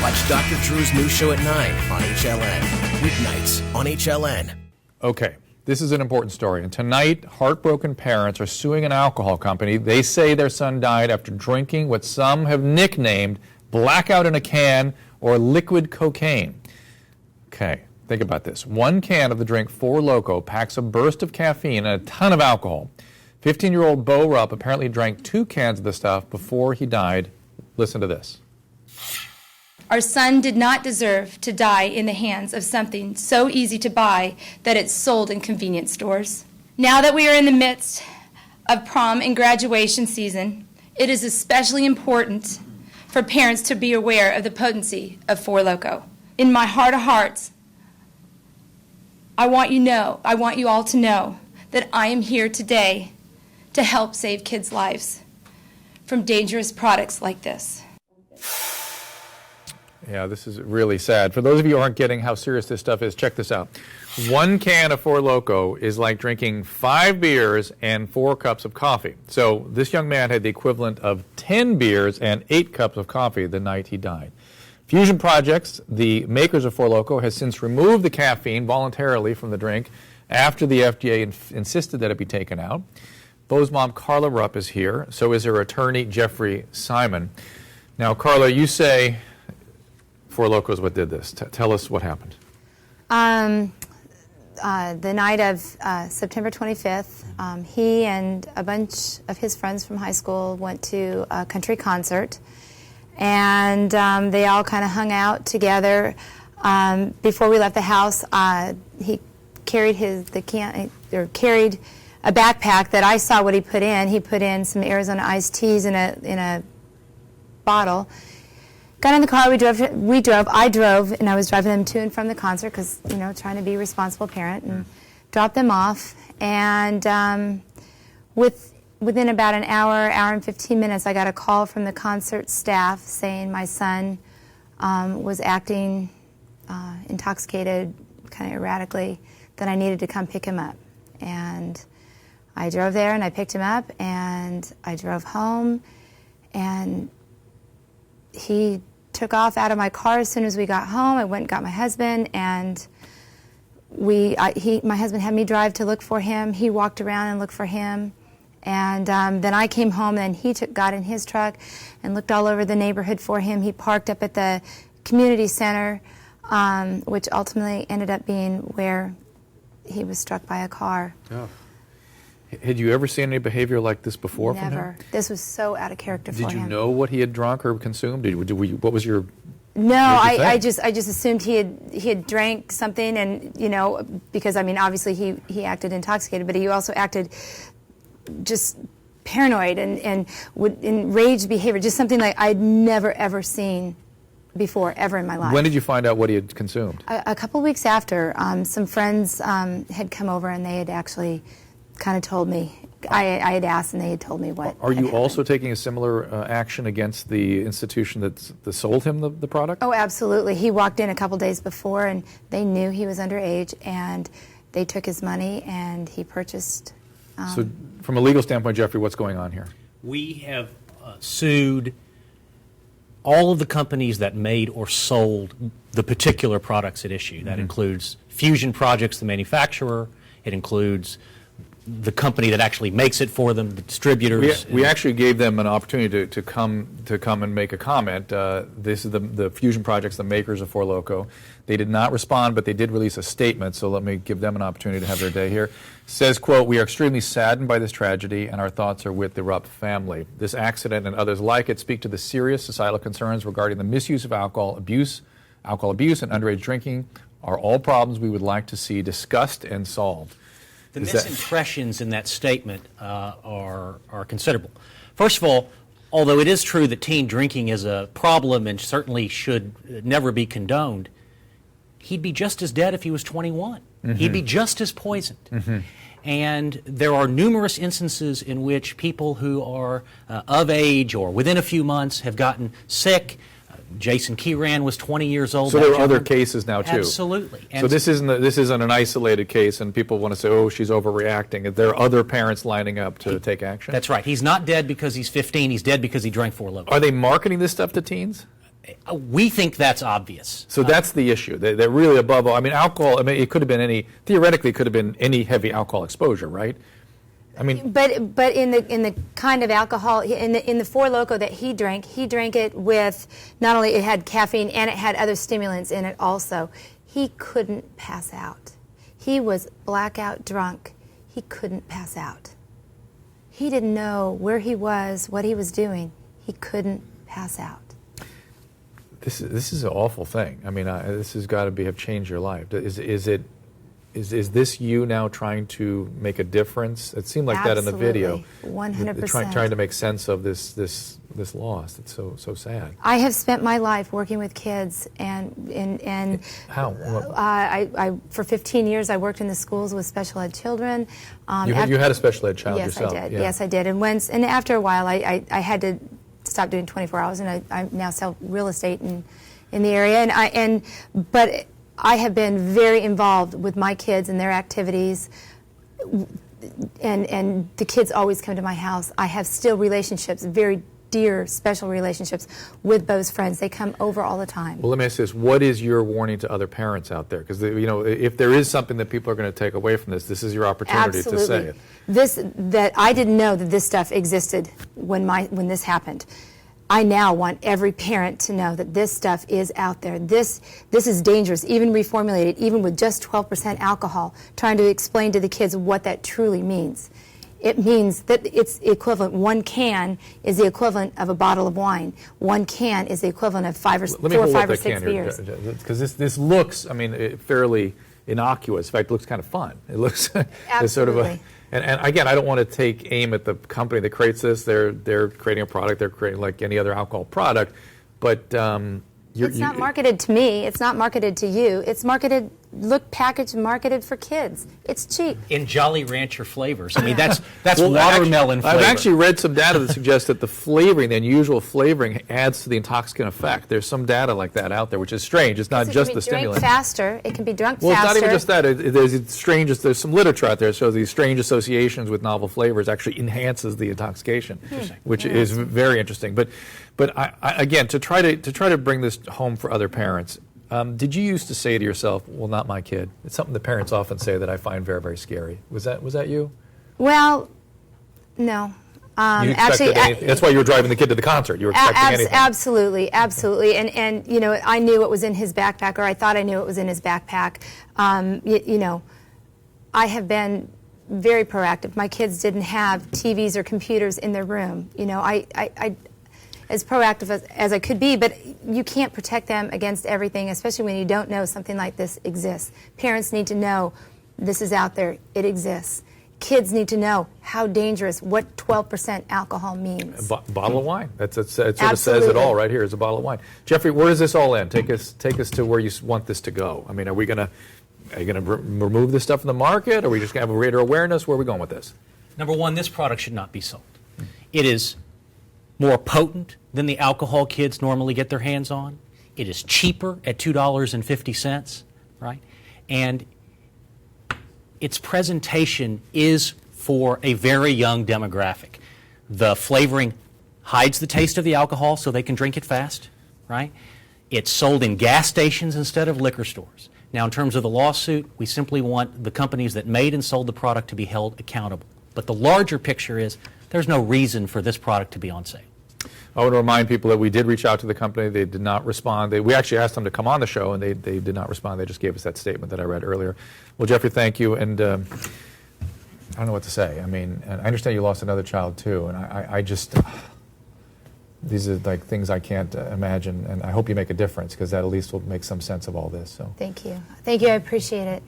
Watch Dr. Drew's new show at 9 on HLN. Weeknights on HLN. Okay, this is an important story. And tonight, heartbroken parents are suing an alcohol company. They say their son died after drinking what some have nicknamed blackout in a can or liquid cocaine. Okay, think about this. One can of the drink Four Loko packs a burst of caffeine and a ton of alcohol. 15-year-old Bo Rupp apparently drank 2 cans of the stuff before he died. Listen to this. Our son did not deserve to die in the hands of something so easy to buy that it's sold in convenience stores. Now that we are in the midst of prom and graduation season, it is especially important for parents to be aware of the potency of Four Loko. In my heart of hearts, I want you all to know that I am here today to help save kids' lives from dangerous products like this. Yeah, this is really sad. For those of you who aren't getting how serious this stuff is, check this out. 1 can of Four Loko is like drinking 5 beers and 4 cups of coffee. So this young man had the equivalent of 10 beers and 8 cups of coffee the night he died. Fusion Projects, the makers of Four Loko, has since removed the caffeine voluntarily from the drink after the FDA insisted that it be taken out. Bo's mom, Carla Rupp, is here. So is her attorney, Jeffrey Simon. Now, Carla, you say Four Loko is what did this. Tell us what happened. The night of September 25th, he and a bunch of his friends from high school went to a country concert, and they all kind of hung out together. Before we left the house, he carried carried a backpack that I saw what he put in. He put in some Arizona iced teas in a bottle. Got in the car, I drove, and I was driving them to and from the concert because, trying to be a responsible parent, and dropped them off. And within about an hour and 15 minutes, I got a call from the concert staff saying my son was acting intoxicated, kind of erratically, that I needed to come pick him up. And I drove there, and I picked him up, and I drove home, and he took off out of my car as soon as we got home. I went and got my husband, and my husband had me drive to look for him. He walked around and looked for him, and then I came home, and he got in his truck and looked all over the neighborhood for him. He parked up at the community center, which ultimately ended up being where he was struck by a car. Oh. Had you ever seen any behavior like this before from him? Never. This was so out of character for him. Did you know what he had drunk or consumed? What was your... No, I just assumed he had drank something, and because obviously he acted intoxicated, but he also acted just paranoid and would enraged behavior, just something like I'd never ever seen before ever in my life. When did you find out what he had consumed? A couple weeks after, some friends had come over, and they had actually kind of told me. I had asked, and they had told me what. Are you also taking a similar action against the institution that sold him the product? Oh, absolutely. He walked in a couple days before, and they knew he was underage, and they took his money, and he purchased. So, from a legal standpoint, Jeffrey, what's going on here? We have sued all of the companies that made or sold the particular products at issue. That includes Fusion Projects, the manufacturer. It includes the company that actually makes it for them, the distributors. We actually gave them an opportunity to come and make a comment. This is the Fusion Projects, the makers of Four Loko. They did not respond, but they did release a statement, so let me give them an opportunity to have their day here. It says, quote, "We are extremely saddened by this tragedy, and our thoughts are with the Rupp family. This accident and others like it speak to the serious societal concerns regarding the misuse of alcohol abuse, and underage drinking are all problems we would like to see discussed and solved." The misimpressions in that statement are considerable. First of all, although it is true that teen drinking is a problem and certainly should never be condoned, he'd be just as dead if he was 21. He'd be just as poisoned. And there are numerous instances in which people who are of age or within a few months have gotten sick. Jason Kieran was 20 years old. So there are other cases now, too. Absolutely. And so this isn't an isolated case, and people want to say, oh, she's overreacting. There are other parents lining up to take action? That's right. He's not dead because he's 15. He's dead because he drank Four Loko. Are they marketing this stuff to teens? We think that's obvious. So that's the issue. They're really above all. I mean, alcohol. I mean, it could have been theoretically, it could have been any heavy alcohol exposure, right? I mean, but in the kind of alcohol in the Four Loko that he drank it with not only it had caffeine and it had other stimulants in it also. He couldn't pass out. He was blackout drunk. He couldn't pass out. He didn't know where he was, what he was doing. He couldn't pass out. This is an awful thing. I mean, this has got to have changed your life. Is this you now trying to make a difference? It seemed like Absolutely. That in the video. 100%. Trying to make sense of this loss. It's so sad. I have spent my life working with kids, and How? I for 15 years I worked in the schools with special ed children. You had a special ed child yes, yourself. Yes, I did. Yeah. Yes, I did. And after a while, I had to stop doing 24 hours, and I now sell real estate in the area. But I have been very involved with my kids and their activities, and the kids always come to my house. I have still relationships, very dear, special relationships with Bo's friends. They come over all the time. Well, let me ask this. What is your warning to other parents out there? Because, if there is something that people are going to take away from this is your opportunity to say it. That I didn't know that this stuff existed when this happened. I now want every parent to know that this stuff is out there. This is dangerous, even reformulated, even with just 12% alcohol, trying to explain to the kids what that truly means. It means that it's equivalent. One can is the equivalent of a bottle of wine. One can is the equivalent of 4 or 5 or 6 beers. Because this looks, fairly innocuous. In fact, it looks kind of fun. It looks it's sort of a... And again, I don't want to take aim at the company that creates this. They're creating a product. They're creating like any other alcohol product, but it's not marketed to me. It's not marketed to you. It's packaged marketed for kids. It's cheap. In Jolly Rancher flavors. I mean, that's watermelon flavor. I've actually read some data that suggests that the flavoring, the unusual flavoring, adds to the intoxicant effect. There's some data like that out there, which is strange. It's not just the stimulant. It can be faster. It can be drunk faster. Well, it's not even just that. There's some literature out there that shows these strange associations with novel flavors actually enhances the intoxication, which is very interesting. But again, to try to bring this home for other parents. Did you used to say to yourself, well, not my kid? It's something the parents often say that I find very, very scary. Was that you? Well, no. Actually, that's why you were driving the kid to the concert. You were expecting anything. Absolutely. And I knew what was in his backpack, or I thought I knew what was in his backpack. I have been very proactive. My kids didn't have TVs or computers in their room. I as proactive as I could be, but you can't protect them against everything, especially when you don't know something like this exists. Parents need to know this is out there. It exists. Kids need to know how dangerous, what 12% alcohol means. A bottle of wine. It sort of says it all right here. It's a bottle of wine. Jeffrey, where does this all end? Take us to where you want this to go. I mean, are you going to remove this stuff from the market? Are we just going to have a greater awareness? Where are we going with this? Number one, this product should not be sold. It is more potent than the alcohol kids normally get their hands on. It is cheaper at $2.50, right? And its presentation is for a very young demographic. The flavoring hides the taste of the alcohol so they can drink it fast, right? It's sold in gas stations instead of liquor stores. Now, in terms of the lawsuit, we simply want the companies that made and sold the product to be held accountable. But the larger picture is there's no reason for this product to be on sale. I want to remind people that we did reach out to the company. They did not respond. We actually asked them to come on the show, and they did not respond. They just gave us that statement that I read earlier. Well, Jeffrey, thank you. And I don't know what to say. I mean, and I understand you lost another child, too. And I just, these are like things I can't imagine. And I hope you make a difference, because that at least will make some sense of all this. So Thank you. Thank you. I appreciate it.